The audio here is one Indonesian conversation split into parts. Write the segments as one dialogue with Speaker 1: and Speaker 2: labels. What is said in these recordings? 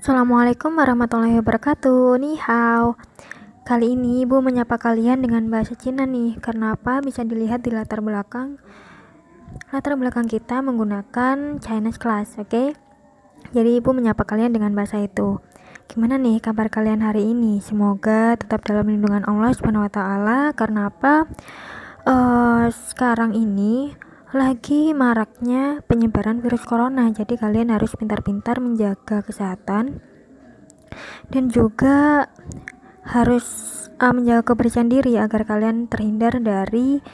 Speaker 1: Assalamualaikum warahmatullahi wabarakatuh. Ni hao. Kali ini Ibu menyapa kalian dengan bahasa Cina nih. Karena apa? Bisa dilihat di latar belakang. Latar belakang kita menggunakan Chinese class, oke? Jadi Ibu menyapa kalian dengan bahasa itu. Gimana nih kabar kalian hari ini? Semoga tetap dalam lindungan Allah Subhanahu wa taala. Karena apa? Sekarang ini lagi maraknya penyebaran virus corona, jadi kalian harus pintar-pintar menjaga kesehatan dan juga harus menjaga kebersihan diri agar kalian terhindar dari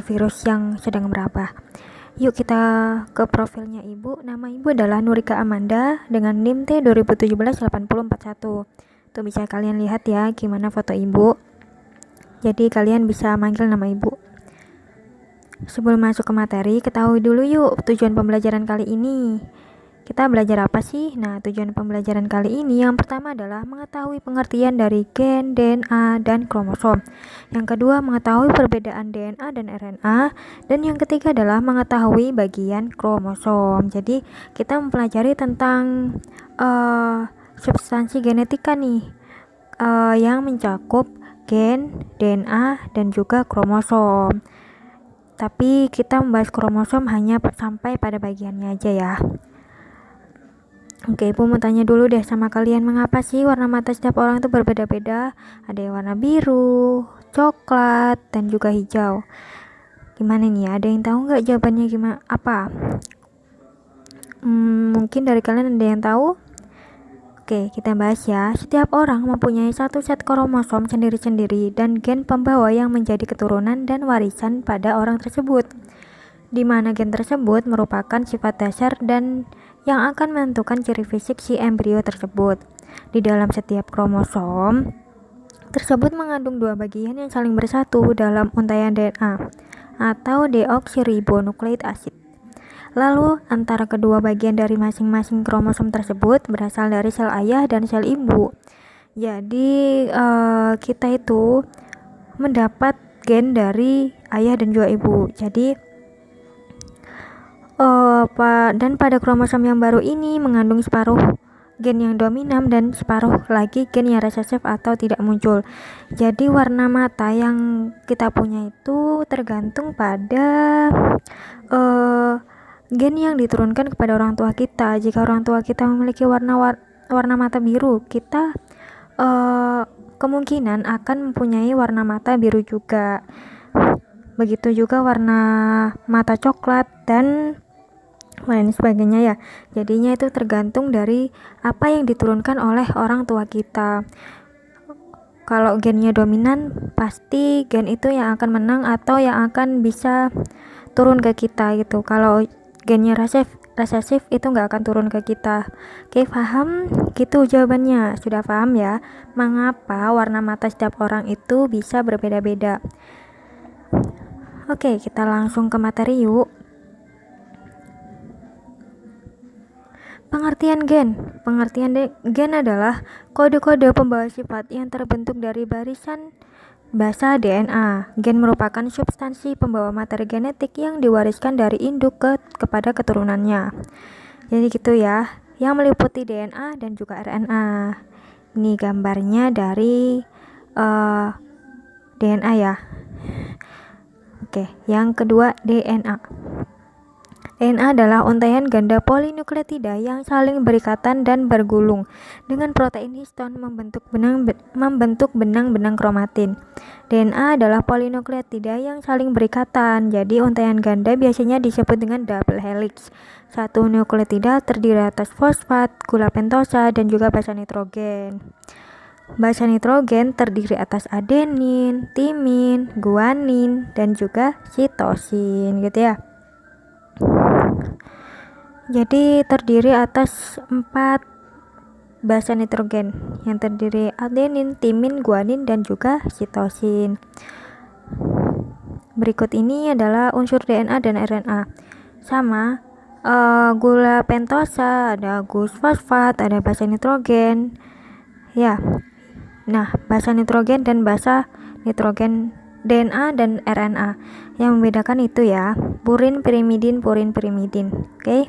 Speaker 1: virus yang sedang merabah. Yuk kita ke profilnya Ibu. Nama Ibu adalah Nurika Amanda dengan NIM T 2017-8041. Tuh bisa kalian lihat ya gimana foto Ibu. Jadi kalian bisa manggil nama Ibu. Sebelum masuk ke materi, ketahui dulu yuk tujuan pembelajaran kali ini. Kita belajar apa sih? Nah, tujuan pembelajaran kali ini yang pertama adalah mengetahui pengertian dari gen, DNA, dan kromosom. Yang kedua, mengetahui perbedaan DNA dan RNA. Dan yang ketiga adalah mengetahui bagian kromosom. Jadi, kita mempelajari tentang substansi genetika nih, yang mencakup gen, DNA, dan juga kromosom. Tapi kita membahas kromosom hanya sampai pada bagiannya aja ya. Oke, Ibu mau tanya dulu deh sama kalian, mengapa sih warna mata setiap orang itu berbeda-beda? Ada yang warna biru, coklat, dan juga hijau. Gimana nih? Ada yang tahu nggak jawabannya gimana? Apa? Mungkin dari kalian ada yang tahu? Oke, kita bahas ya. Setiap orang mempunyai satu set kromosom sendiri-sendiri dan gen pembawa yang menjadi keturunan dan warisan pada orang tersebut, di mana gen tersebut merupakan sifat dasar dan yang akan menentukan ciri fisik si embrio tersebut. Di dalam setiap kromosom tersebut mengandung dua bagian yang saling bersatu dalam untaian DNA atau deoksiribonukleik asid. Lalu, antara kedua bagian dari masing-masing kromosom tersebut berasal dari sel ayah dan sel ibu. Jadi, kita itu mendapat gen dari ayah dan juga ibu. Jadi, dan pada kromosom yang baru ini mengandung separuh gen yang dominan dan separuh lagi gen yang resesif atau tidak muncul. Jadi, warna mata yang kita punya itu tergantung pada gen yang diturunkan kepada orang tua kita. Jika orang tua kita memiliki warna mata biru, kita kemungkinan akan mempunyai warna mata biru juga. Begitu juga warna mata coklat dan lain sebagainya ya. Jadinya itu tergantung dari apa yang diturunkan oleh orang tua kita. Kalau gennya dominan, pasti gen itu yang akan menang atau yang akan bisa turun ke kita gitu. Kalau gennya resesif itu nggak akan turun ke kita. Oke, paham? Gitu jawabannya. Sudah paham ya mengapa warna mata setiap orang itu bisa berbeda-beda. Oke, kita langsung ke materi yuk. Pengertian gen. Pengertian gen adalah kode-kode pembawa sifat yang terbentuk dari barisan basa DNA. Gen merupakan substansi pembawa materi genetik yang diwariskan dari induk kepada keturunannya. Jadi gitu ya, yang meliputi DNA dan juga RNA. Ini gambarnya dari DNA ya. Oke, yang kedua DNA. DNA adalah untaian ganda polinukleotida yang saling berikatan dan bergulung dengan protein histon membentuk benang-benang kromatin. DNA adalah polinukleotida yang saling berikatan, jadi untaian ganda biasanya disebut dengan double helix. Satu nukleotida terdiri atas fosfat, gula pentosa, dan juga basa nitrogen. Basa nitrogen terdiri atas adenin, timin, guanin, dan juga sitosin gitu ya. Jadi terdiri atas 4 basa nitrogen yang terdiri adenin, timin, guanin, dan juga sitosin. Berikut ini adalah unsur DNA dan RNA. Sama, gula pentosa, ada gus fosfat, ada basa nitrogen. Ya. Nah, basa nitrogen dan basa nitrogen DNA dan RNA. Yang membedakan itu ya, purin pirimidin. Oke.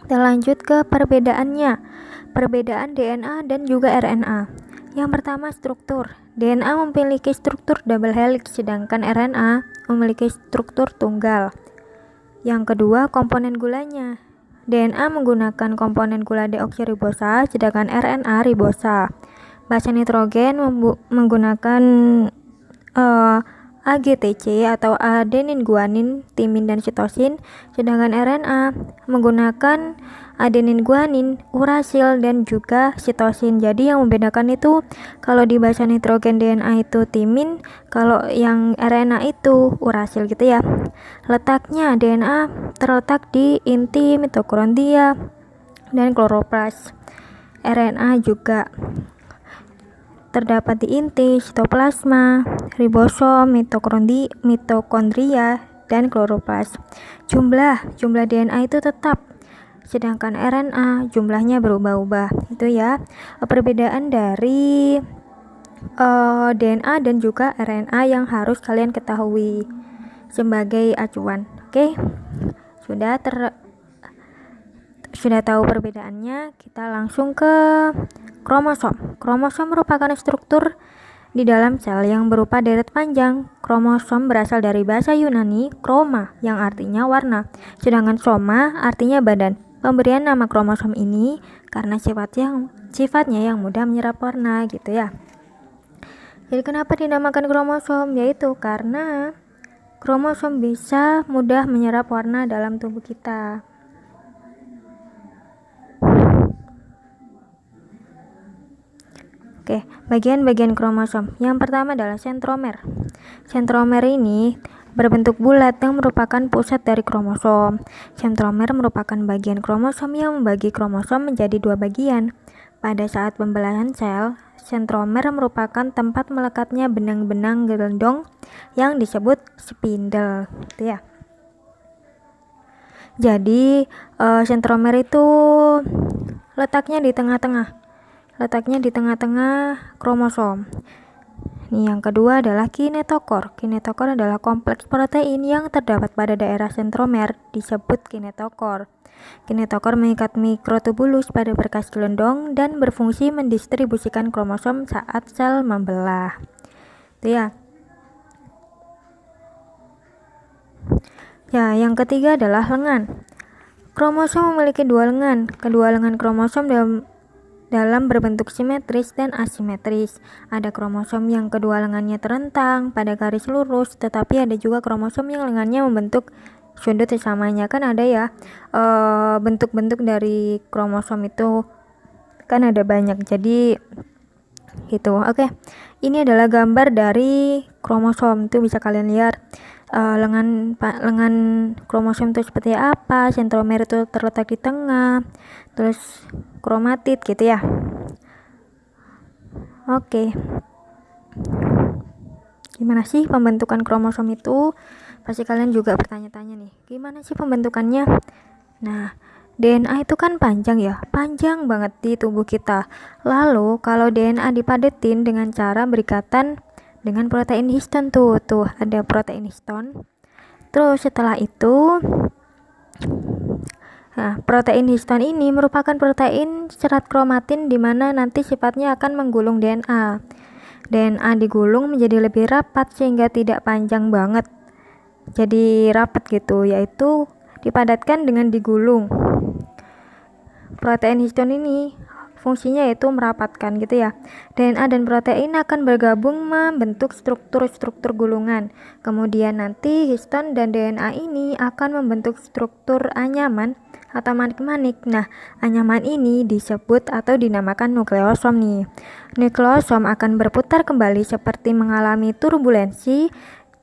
Speaker 1: Kita lanjut ke perbedaannya. Perbedaan DNA dan juga RNA. Yang pertama, struktur. DNA memiliki struktur double helix, sedangkan RNA memiliki struktur tunggal. Yang kedua, komponen gulanya. DNA menggunakan komponen gula deoksiribosa, sedangkan RNA ribosa. Basa nitrogen menggunakan AGTC atau adenin, guanin, timin, dan sitosin, sedangkan RNA menggunakan adenin, guanin, urasil, dan juga sitosin. Jadi yang membedakan itu kalau di basa nitrogen DNA itu timin, kalau yang RNA itu urasil gitu ya. Letaknya DNA terletak di inti mitokondria dan kloroplas. RNA juga terdapat di inti, sitoplasma, ribosom, mitokondria, dan kloroplas. Jumlah DNA itu tetap, sedangkan RNA jumlahnya berubah-ubah. Itu ya perbedaan dari DNA dan juga RNA yang harus kalian ketahui sebagai acuan. Oke, sudah tahu perbedaannya, kita langsung ke kromosom. Kromosom merupakan struktur di dalam sel yang berupa deret panjang. Kromosom berasal dari bahasa Yunani chroma yang artinya warna, sedangkan soma artinya badan. Pemberian nama kromosom ini karena sifatnya yang mudah menyerap warna gitu ya. Jadi kenapa dinamakan kromosom? Yaitu karena kromosom bisa mudah menyerap warna dalam tubuh kita. Oke, bagian-bagian kromosom. Yang pertama adalah sentromer. Sentromer ini berbentuk bulat yang merupakan pusat dari kromosom. Sentromer merupakan bagian kromosom yang membagi kromosom menjadi dua bagian. Pada saat pembelahan sel, sentromer merupakan tempat melekatnya benang-benang gelondong yang disebut spindle, gitu ya. Jadi sentromer itu letaknya di tengah-tengah kromosom. Nih, yang kedua adalah kinetokor. Kinetokor adalah kompleks protein yang terdapat pada daerah sentromer, disebut kinetokor. Kinetokor mengikat mikrotubulus pada berkas gelondong dan berfungsi mendistribusikan kromosom saat sel membelah. Itu ya. Ya, yang ketiga adalah lengan. Kromosom memiliki dua lengan. Kedua lengan kromosom dalam berbentuk simetris dan asimetris. Ada kromosom yang kedua lengannya terentang pada garis lurus, tetapi ada juga kromosom yang lengannya membentuk sudut sesamanya. Kan ada ya bentuk-bentuk dari kromosom itu kan ada banyak, jadi gitu. Oke, ini adalah gambar dari kromosom, itu bisa kalian lihat lengan kromosom itu seperti apa. Sentromer itu terletak di tengah, terus kromatid gitu ya. Oke, gimana sih pembentukan kromosom itu? Pasti kalian juga bertanya-tanya nih, gimana sih pembentukannya? Nah, DNA itu kan panjang banget di tubuh kita. Lalu kalau DNA dipadetin dengan cara berikatan dengan protein histon, tuh ada protein histon. Terus setelah itu protein histon ini merupakan protein serat kromatin di mana nanti sifatnya akan menggulung DNA. DNA digulung menjadi lebih rapat sehingga tidak panjang banget, jadi rapat gitu, yaitu dipadatkan dengan digulung. Protein histon ini fungsinya yaitu merapatkan gitu ya. DNA dan protein akan bergabung membentuk struktur-struktur gulungan. Kemudian nanti histon dan DNA ini akan membentuk struktur anyaman atau manik-manik. Nah, anyaman ini disebut atau dinamakan nukleosom nih. Nukleosom akan berputar kembali seperti mengalami turbulensi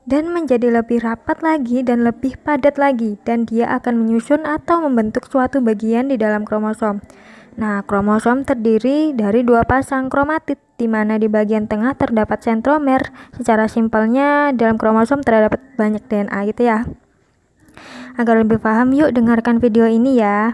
Speaker 1: dan menjadi lebih rapat lagi dan lebih padat lagi, dan dia akan menyusun atau membentuk suatu bagian di dalam kromosom. Nah, kromosom terdiri dari dua pasang kromatid, di mana di bagian tengah terdapat sentromer. Secara simpelnya, dalam kromosom terdapat banyak DNA gitu ya. Agar lebih paham, yuk dengarkan video ini ya.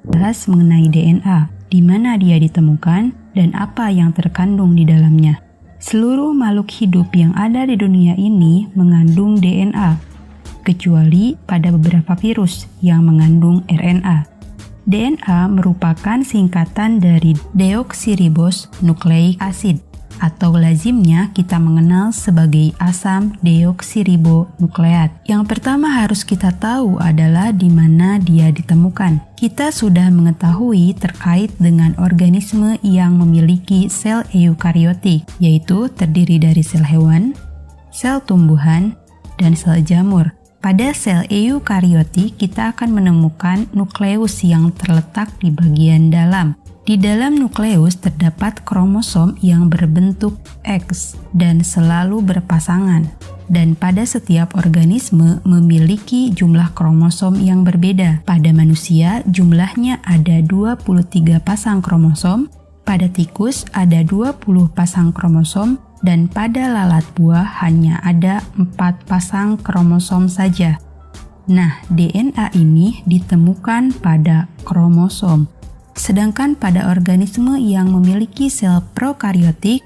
Speaker 2: Bahas mengenai DNA, di mana dia ditemukan dan apa yang terkandung di dalamnya. Seluruh makhluk hidup yang ada di dunia ini mengandung DNA. kecuali pada beberapa virus yang mengandung RNA. DNA merupakan singkatan dari deoksiribonukleik acid, atau lazimnya kita mengenal sebagai asam deoksiribonukleat. Yang pertama harus kita tahu adalah di mana dia ditemukan. Kita sudah mengetahui terkait dengan organisme yang memiliki sel eukariotik, yaitu terdiri dari sel hewan, sel tumbuhan, dan sel jamur. Pada sel eukariotik, kita akan menemukan nukleus yang terletak di bagian dalam. Di dalam nukleus terdapat kromosom yang berbentuk X dan selalu berpasangan. Dan pada setiap organisme memiliki jumlah kromosom yang berbeda. Pada manusia, jumlahnya ada 23 pasang kromosom, pada tikus ada 20 pasang kromosom, dan pada lalat buah hanya ada 4 pasang kromosom saja. Nah, DNA ini ditemukan pada kromosom. Sedangkan pada organisme yang memiliki sel prokariotik,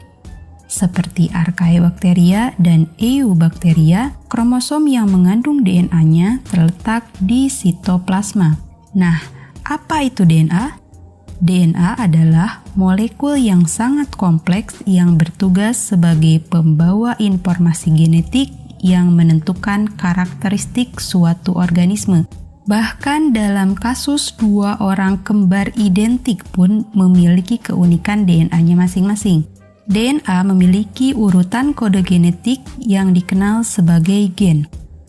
Speaker 2: seperti Archaebacteria dan Eubacteria, kromosom yang mengandung DNA-nya terletak di sitoplasma. Nah, apa itu DNA? DNA adalah molekul yang sangat kompleks yang bertugas sebagai pembawa informasi genetik yang menentukan karakteristik suatu organisme. Bahkan dalam kasus dua orang kembar identik pun memiliki keunikan DNA-nya masing-masing. DNA memiliki urutan kode genetik yang dikenal sebagai gen.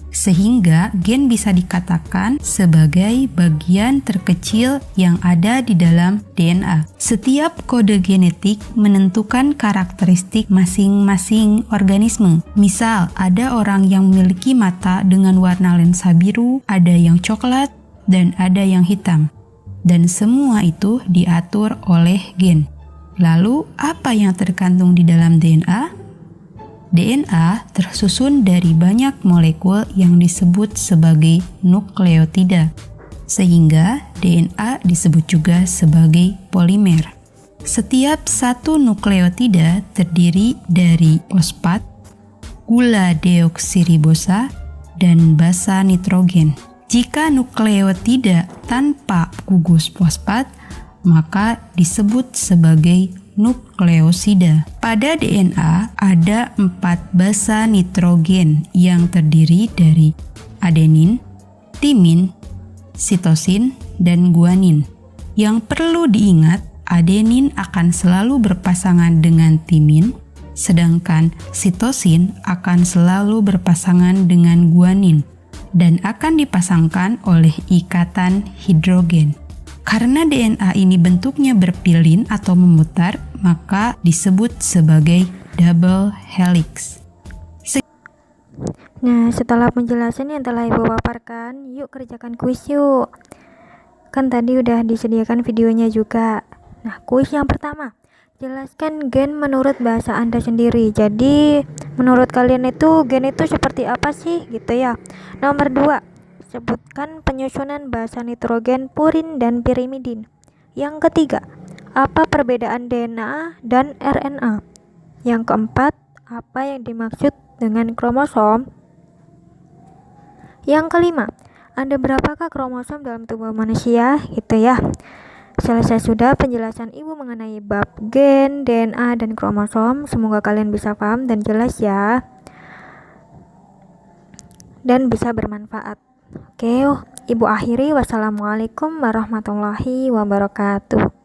Speaker 2: Sehingga gen bisa dikatakan sebagai bagian terkecil yang ada di dalam DNA. Setiap kode genetik menentukan karakteristik masing-masing organisme. Misal, ada orang yang memiliki mata dengan warna lensa biru, ada yang coklat, dan ada yang hitam. Dan semua itu diatur oleh gen. Lalu, apa yang terkandung di dalam DNA? DNA tersusun dari banyak molekul yang disebut sebagai nukleotida, sehingga DNA disebut juga sebagai polimer. Setiap satu nukleotida terdiri dari fosfat, gula deoksiribosa, dan basa nitrogen. Jika nukleotida tanpa gugus fosfat, maka disebut sebagai nukleosida. Pada DNA ada 4 basa nitrogen yang terdiri dari adenin, timin, sitosin, dan guanin. Yang perlu diingat, adenin akan selalu berpasangan dengan timin, sedangkan sitosin akan selalu berpasangan dengan guanin dan akan dipasangkan oleh ikatan hidrogen. Karena DNA ini bentuknya berpilin atau memutar, maka disebut sebagai double helix.
Speaker 1: Nah, setelah penjelasan yang telah Ibu paparkan, yuk kerjakan kuis yuk. Kan tadi udah disediakan videonya juga. Nah, kuis yang pertama, jelaskan gen menurut bahasa Anda sendiri. Jadi, menurut kalian itu gen itu seperti apa sih gitu ya. Nomor 2, sebutkan penyusunan basa nitrogen, purin, dan pirimidin. Yang ketiga, apa perbedaan DNA dan RNA? Yang keempat, apa yang dimaksud dengan kromosom? Yang kelima, ada berapakah kromosom dalam tubuh manusia? Gitu ya. Selesai sudah penjelasan Ibu mengenai bab gen, DNA, dan kromosom. Semoga kalian bisa paham dan jelas ya. Dan bisa bermanfaat. Oke, Ibu akhiri. Wassalamualaikum warahmatullahi wabarakatuh.